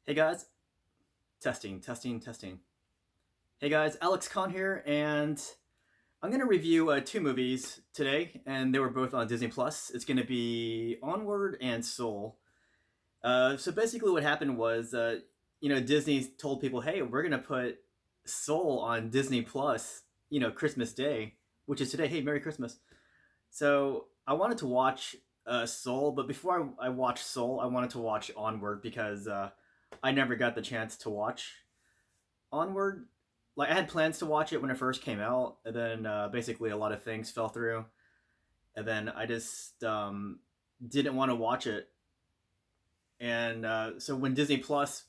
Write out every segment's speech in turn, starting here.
Hey guys, testing, testing, testing. Hey guys, Alex Khan here, and I'm gonna review two movies today, and they were both on Disney Plus. It's gonna be Onward and Soul. So basically, what happened was, Disney told people, "Hey, we're gonna put Soul on Disney Plus, Christmas Day, which is today. Hey, Merry Christmas." So I wanted to watch Soul, but before I watched Soul, I wanted to watch Onward because I never got the chance to watch Onward. Like I had plans to watch it when it first came out, and then basically a lot of things fell through, and then I just didn't want to watch it. And so when Disney Plus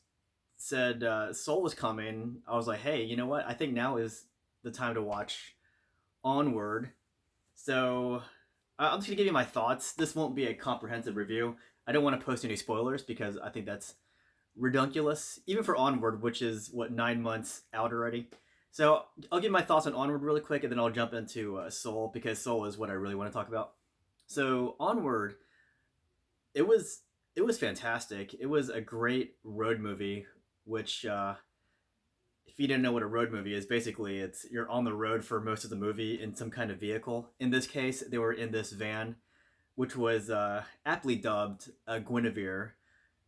said Soul was coming, I was like, hey, you know what? I think now is the time to watch Onward. So I'm just gonna give you my thoughts. This won't be a comprehensive review. I don't want to post any spoilers because I think that's redunculous, even for Onward, which is what 9 months out already. So I'll give my thoughts on Onward really quick, and then I'll jump into Soul because Soul is what I really want to talk about. So Onward, it was it was fantastic. It was a great road movie, which if you didn't know what a road movie is, basically it's you're on the road for most of the movie in some kind of vehicle. In this case, they were in this van, which was aptly dubbed Guinevere.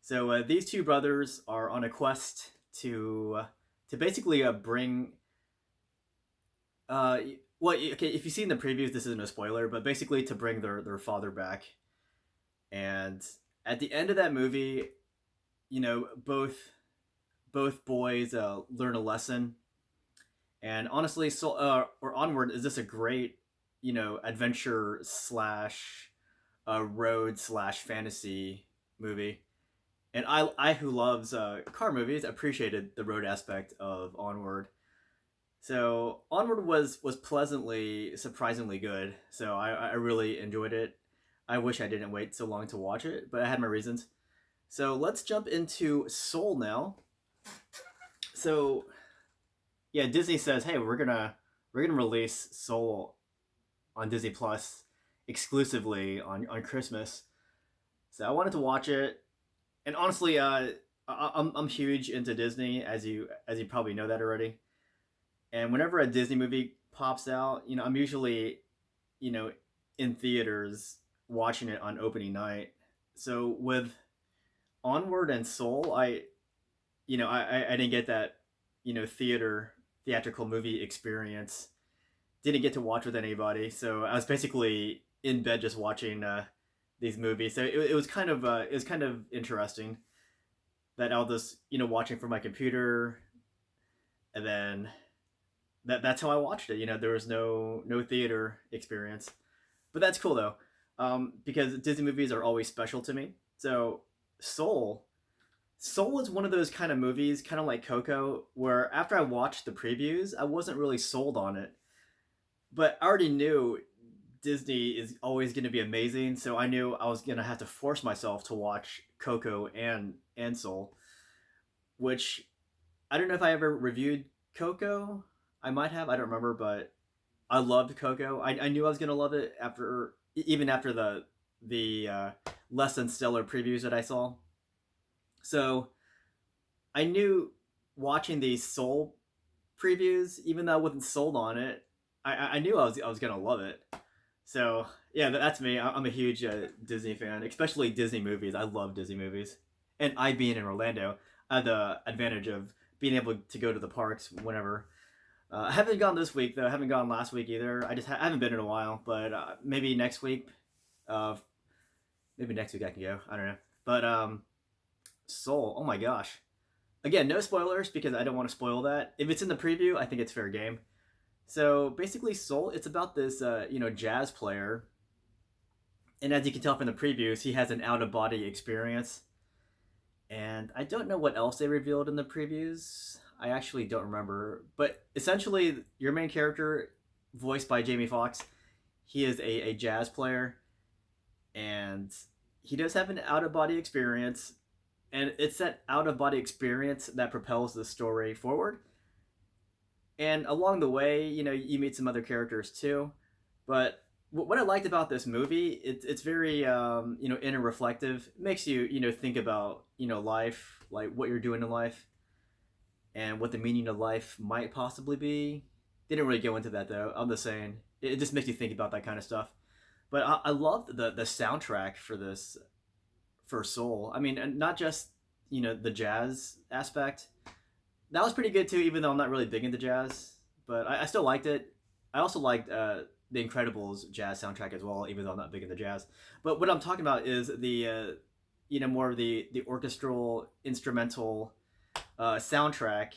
So these two brothers are on a quest to basically bring. Uh, well, okay, if you've seen the previews, this isn't a spoiler, but basically to bring their father back. And at the end of that movie, both boys learn a lesson. And honestly, so or Onward is this a great adventure slash road slash fantasy movie. And I who loves car movies appreciated the road aspect of Onward. So Onward was pleasantly surprisingly good. So I really enjoyed it. I wish I didn't wait so long to watch it, but I had my reasons. So let's jump into Soul now. So yeah, Disney says, hey, we're gonna release Soul on Disney Plus exclusively on Christmas. So I wanted to watch it, and honestly, I'm huge into Disney, as you probably know that already. And whenever a Disney movie pops out, I'm usually, you know, in theaters watching it on opening night. So with Onward and Soul, I didn't get that, theatrical movie experience. Didn't get to watch with anybody, so I was basically in bed just watching these movies. So it was kind of interesting that I was just watching from my computer, and then that's how I watched it. There was no theater experience, but that's cool though, because Disney movies are always special to me. So Soul, Soul is one of those kind of movies, kind of like Coco, where after I watched the previews, I wasn't really sold on it, but I already knew Disney is always going to be amazing, so I knew I was going to have to force myself to watch Coco and Soul, which I don't know if I ever reviewed Coco. I might have. I don't remember, but I loved Coco. I knew I was gonna love it even after the less than stellar previews that I saw. So I knew watching these Soul previews, even though I wasn't sold on it, I knew I was gonna love it. So yeah, that's me. I'm a huge Disney fan, especially Disney movies. I love Disney movies, and I being in Orlando, I had the advantage of being able to go to the parks whenever. I haven't gone this week though. I haven't gone last week either. I haven't been in a while, but maybe next week. Uh, maybe next week I can go. I don't know. But Soul. Oh my gosh. Again, no spoilers because I don't want to spoil that. If it's in the preview, I think it's fair game. So basically, Soul. It's about this jazz player, and as you can tell from the previews, he has an out of body experience. And I don't know what else they revealed in the previews. I actually don't remember. But essentially, your main character, voiced by Jamie Foxx, he is a jazz player, and he does have an out of body experience. And it's that out of body experience that propels the story forward. And along the way, you meet some other characters too. But what I liked about this movie, it's very inner reflective. It makes you think about life, like what you're doing in life, and what the meaning of life might possibly be. Didn't really go into that though. I'm just saying it just makes you think about that kind of stuff. But I loved the soundtrack for this for Soul. I mean, and not just the jazz aspect. That was pretty good too, even though I'm not really big into jazz. But I still liked it. I also liked the Incredibles jazz soundtrack as well, even though I'm not big into jazz. But what I'm talking about is the more of the orchestral instrumental soundtrack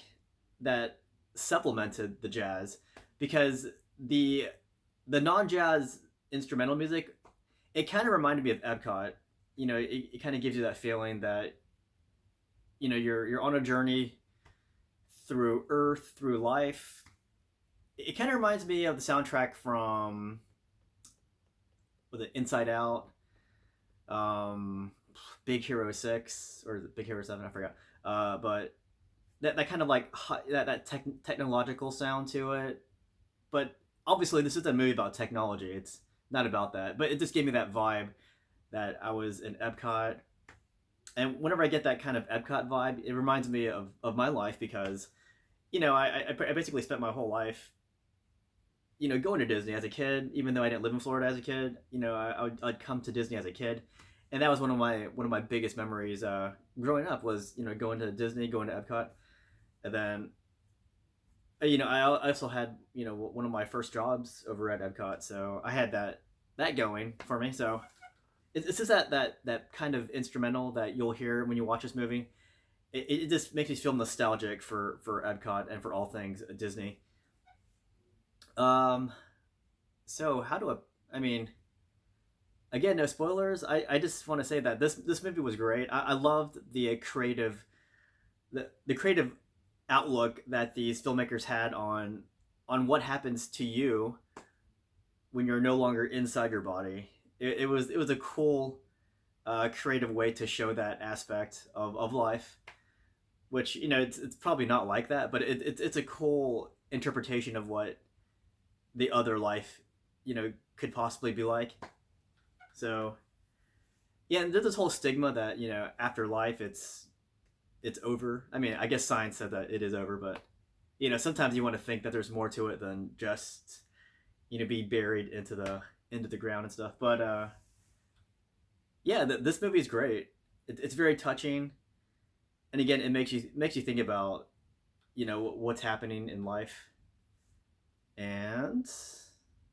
that supplemented the jazz, because the non-jazz instrumental music, it kind of reminded me of Epcot. It kind of gives you that feeling that you're on a journey through Earth, through life. It kind of reminds me of the soundtrack from with it Inside Out, um, Big Hero 6 or Big Hero 7, I forgot. But that kind of like that technological sound to it. But obviously, this is a movie about technology. It's not about that. But it just gave me that vibe that I was in Epcot. And whenever I get that kind of Epcot vibe, it reminds me of my life, because, I basically spent my whole life, going to Disney as a kid. Even though I didn't live in Florida as a kid, I'd come to Disney as a kid, and that was one of my biggest memories growing up was going to Disney, going to Epcot, and then I also had one of my first jobs over at Epcot, so I had that going for me. So it's just that kind of instrumental that you'll hear when you watch this movie. It just makes me feel nostalgic for Epcot and for all things Disney. Um, so how do I mean, again, no spoilers. I just want to say that this movie was great. I loved the creative outlook that these filmmakers had on what happens to you when you're no longer inside your body. It was a cool creative way to show that aspect of life, which it's probably not like that, but it's a cool interpretation of what the other life could possibly be like. So yeah, and there's this whole stigma that after life it's over. I mean, I guess science said that it is over, but sometimes you want to think that there's more to it than just be buried into the ground and stuff. But yeah, this movie is great. It's very touching, and again, it makes you think about what's happening in life. And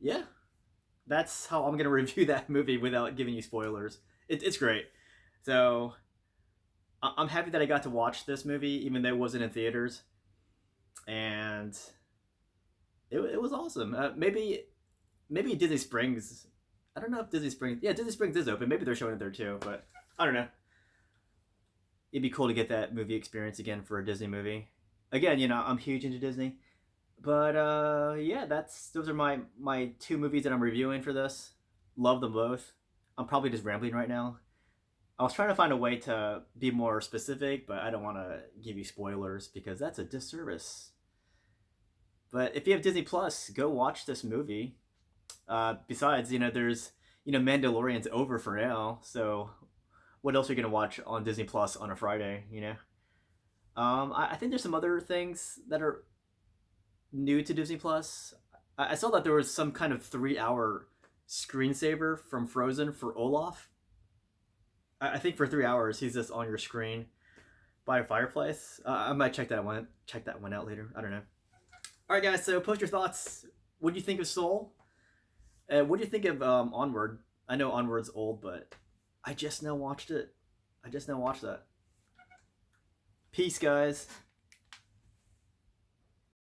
yeah, that's how I'm gonna review that movie without giving you spoilers. It's great. So I'm happy that I got to watch this movie, even though it wasn't in theaters, and it was awesome. Maybe Disney Springs. I don't know if Disney Springs. Yeah, Disney Springs is open. Maybe they're showing it there too, but I don't know. It'd be cool to get that movie experience again for a Disney movie. Again, I'm huge into Disney. But yeah, those are my two movies that I'm reviewing for this. Love them both. I'm probably just rambling right now. I was trying to find a way to be more specific, but I don't want to give you spoilers because that's a disservice. But if you have Disney Plus, go watch this movie. Besides, there's Mandalorian's over for now, so what else are you gonna watch on Disney Plus on a Friday? I think there's some other things that are new to Disney Plus. I saw that there was some kind of 3-hour screensaver from Frozen for Olaf. I think for 3 hours he's just on your screen by a fireplace. I might check that one out later. I don't know. All right, guys. So post your thoughts. What do you think of Soul? What do you think of Onward? I know Onward's old, but I just now watched it. I just now watched that. Peace, guys.